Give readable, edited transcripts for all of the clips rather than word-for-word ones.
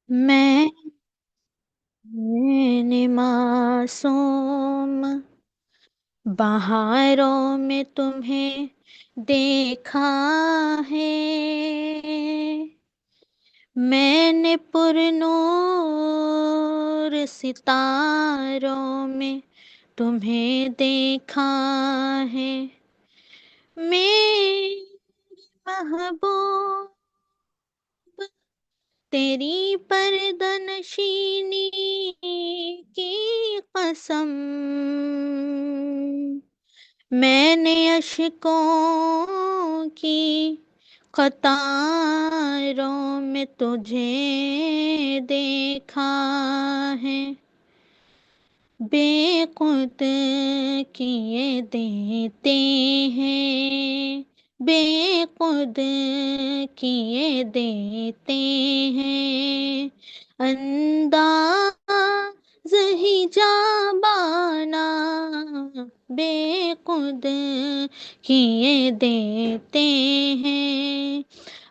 मैंने मासूम बहारों में तुम्हें देखा है। मैंने पुरनूर सितारों में तुम्हें देखा है। मेरी महबूब, तेरी पर्दनशीनी की कसम, मैंने अशकों की कतारों में तुझे देखा है। बेखुद किए देते हैं, बेखुद किए देते हैं, अंदाज ही जाबाना बेखुद किए देते हैं,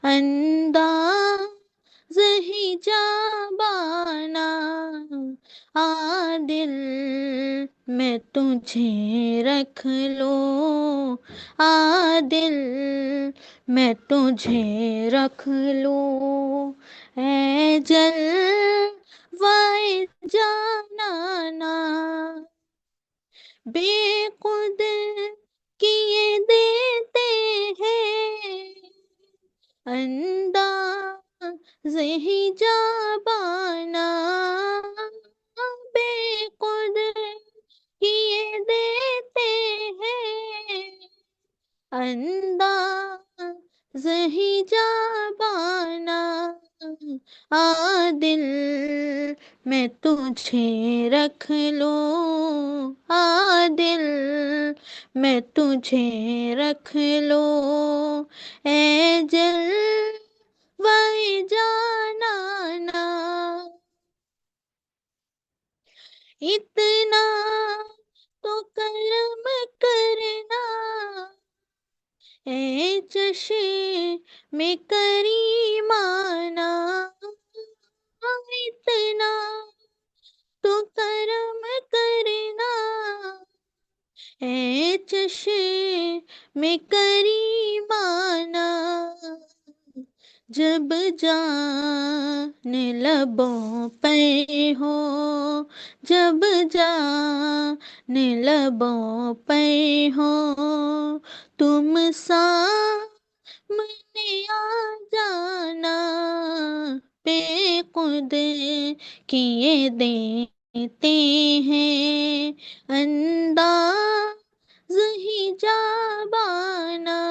अंदाज ही जाबाना। दिल मैं तुझे रख लूं, दिल मैं तुझे रख लूं, ऐ जलवाए जानाना बेखुद किए देते हैं, अंदाज़ ही जाबाना बेखुद किए देते हैं, अंदाज़ ही जाबाना। दिल मैं तुझे रख लूं, दिल मैं तुझे रख लूं, ऐ जलवाए जानाना। इतना तो कर्म करना, ऐ चशे में करीमाना। इतना तो कर्म करना, ऐ चशे में करीमाना। जब जान लबों पे हो, जब जान लबों पे हो, तुम सामने आ जाना बेखुद किए देते हैं, अंदाज ही जाबाना।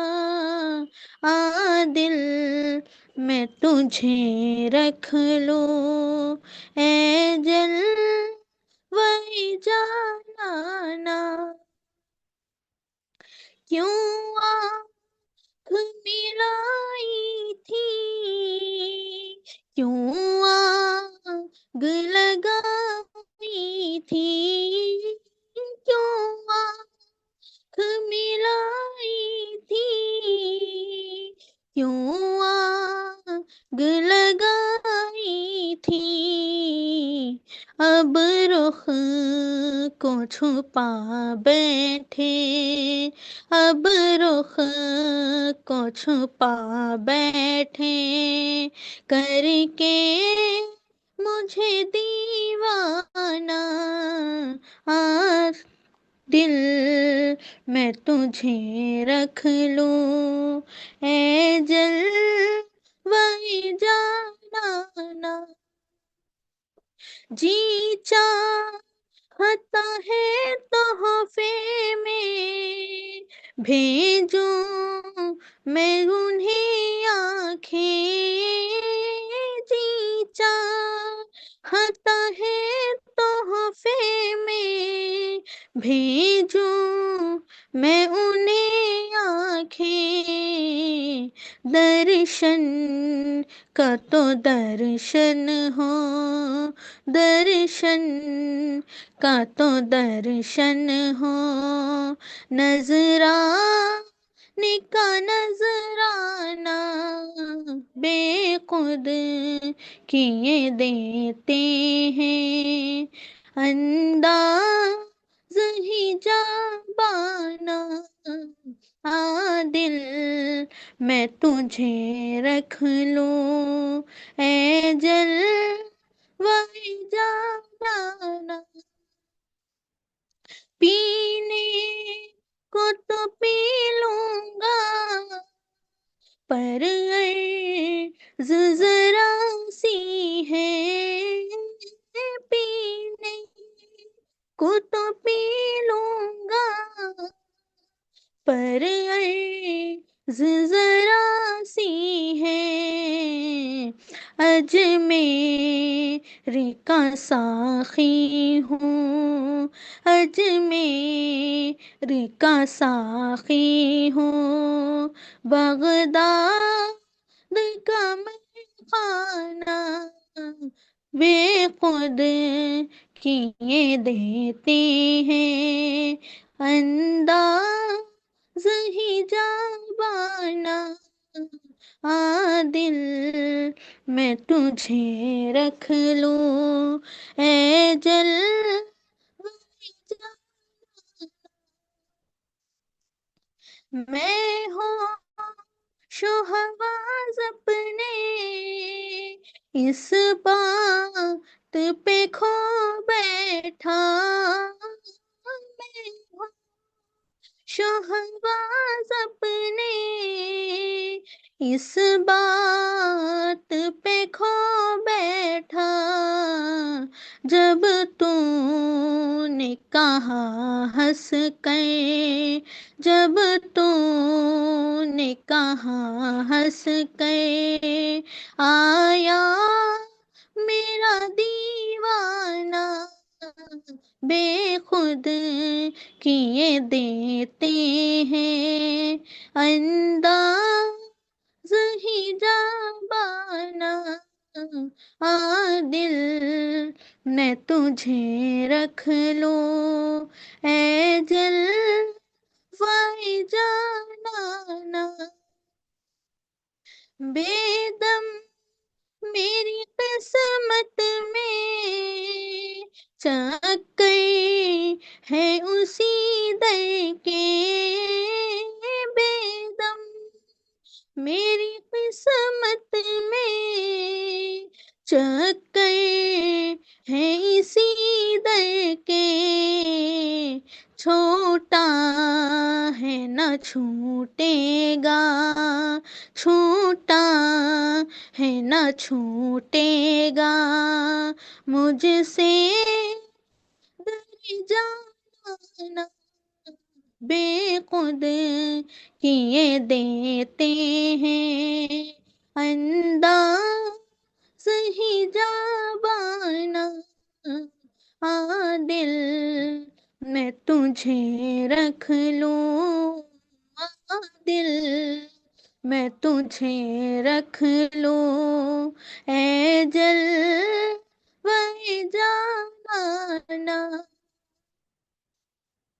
दिल मैं तुझे रख लूं, ऐ जलवाए जानाना। क्यों आँख मिलाई थी, क्यों आग लगाई थी, क्यों आँख मिलाई थी, क्यों आग लगाई थी। अब रुख को छुपा बैठे, अब रुख को छुपा बैठे, करके मुझे दीवाना। दिल मैं तुझे रख लूं, ऐ जलवाए जानाना। जी चाहता है तोहफे में भेजूं मैं उन्हें आंखें। जी चाहता है तोहफे में भेजूं मैं उन्हें आंखें। दर्शन का तो दर्शन हो, दर्शन का तो दर्शन हो, नजराने का नजराना बेखुद किए देते हैं, अंदाज ही जाबाना। आ दिल मैं तुझे रख लूं, ए जल वही जाना। पीने को तो पी लूंगा, पर अर्ज़ ज़रा सी है, पीने को तो पी लूंगा, पर अर्ज़ ज़रा सी है। अजमेर का साखी हूँ, अजमेर का साखी हूँ, बगदाद का मैं खाना बेखुद किए देते हैं, अंदाज ही जाबाना। आ दिल मैं तुझे रख लूं, ए जल मैं हूँ शोहबाज अपने इस बात पे खो बैठा, मैं हूँ शोहबाज अपने इस बात पे खो बैठा। जब तूने कहा हंस कर, जब तूने कहा हंस कर, आया मेरा दीवाना बेखुद किए देते हैं, अंदाज ही जाबाना। आ दिल मैं तुझे रख लूं, ए जल वाई जाना। बेदम मेरी किस्मत में चक्कर है उसी दर के, बेदम मेरी किस्मत में चक्कर है इसी दर के। छोटा है न छूटेगा, छोटा है न छूटेगा, मुझसे दर जाना बेखुद किए देते हैं, अंदाज ही जाबाना। आ दिल मैं तुझे रख लूं, आ दिल मैं तुझे रख लूं, ए जल वही जाना।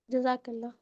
जज़ाकल्लाह।